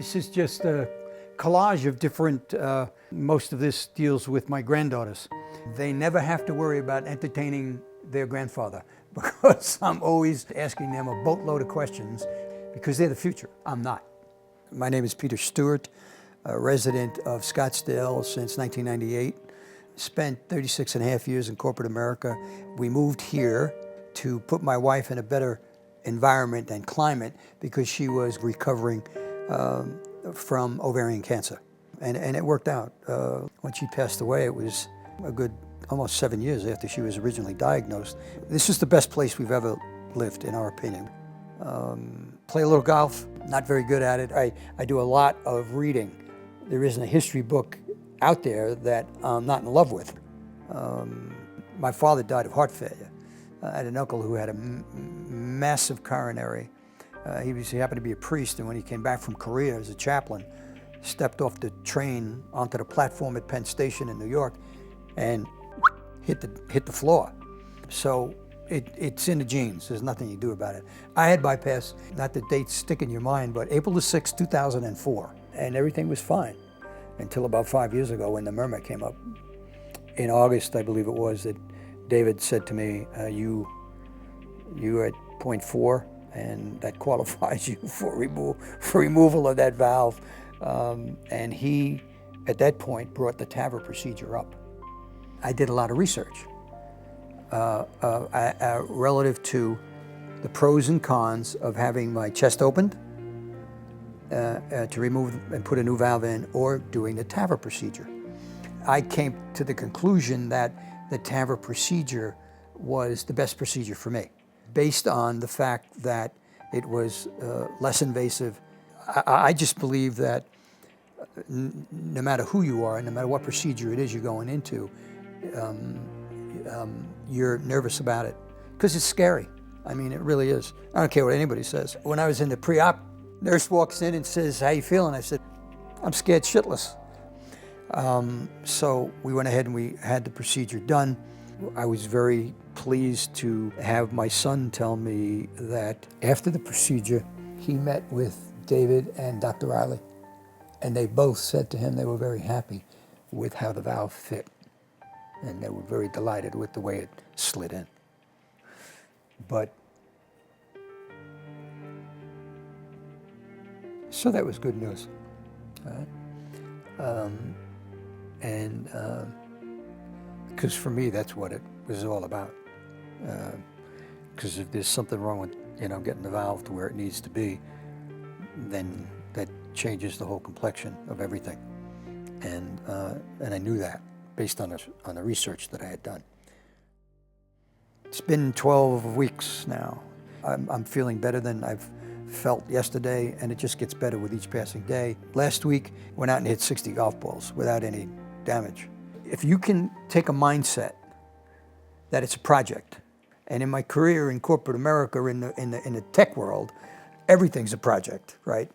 This is just a collage of different, most of this deals with my granddaughters. They never have to worry about entertaining their grandfather because I'm always asking them a boatload of questions because they're the future. I'm not. My name is Peter Stewart, a resident of Scottsdale since 1998. Spent 36 and a half years in corporate America. We moved here to put my wife in a better environment and climate because she was recovering from ovarian cancer. And it worked out. When she passed away, it was a good almost 7 years after she was originally diagnosed. This is the best place we've ever lived, in our opinion. Play a little golf, not very good at it. I do a lot of reading. There isn't a history book out there that I'm not in love with. My father died of heart failure. I had an uncle who had a massive coronary. He happened to be a priest, and when he came back from Korea as a chaplain, stepped off the train onto the platform at Penn Station in New York and hit the floor. So it's in the genes. There's nothing you do about it. I had bypass, not the dates stick in your mind, but April the 6th, 2004, and everything was fine until about 5 years ago when the murmur came up. In August, I believe it was, that David said to me, you're at 0.4, and that qualifies you for removal of that valve. And he, at that point, brought the TAVR procedure up. I did a lot of research relative to the pros and cons of having my chest opened to remove and put a new valve in, or doing the TAVR procedure. I came to the conclusion that the TAVR procedure was the best procedure for me, based on the fact that it was less invasive. I just believe that no matter who you are, no matter what procedure it is you're going into, you're nervous about it because it's scary. I mean, it really is. I don't care what anybody says. When I was in the pre-op, nurse walks in and says, "How you feeling?" I said, "I'm scared shitless." So we went ahead and we had the procedure done. I was very pleased to have my son tell me that after the procedure, he met with David and Dr. Riley, and they both said to him they were very happy with how the valve fit, and they were very delighted with the way it slid in. But so that was good news. All right? Because for me, that's what it was all about. Because if there's something wrong with, getting the valve to where it needs to be, then that changes the whole complexion of everything. And I knew that based on the research that I had done. It's been 12 weeks now. I'm feeling better than I've felt yesterday, and it just gets better with each passing day. Last week, went out and hit 60 golf balls without any damage. If you can take a mindset that it's a project, and in my career in corporate America, in the tech world, everything's a project, right?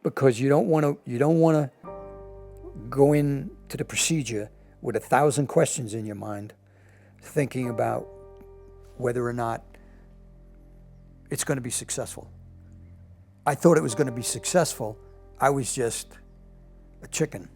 Because you don't want to go into the procedure with 1,000 questions in your mind, thinking about whether or not it's going to be successful. I thought it was going to be successful. I was just a chicken.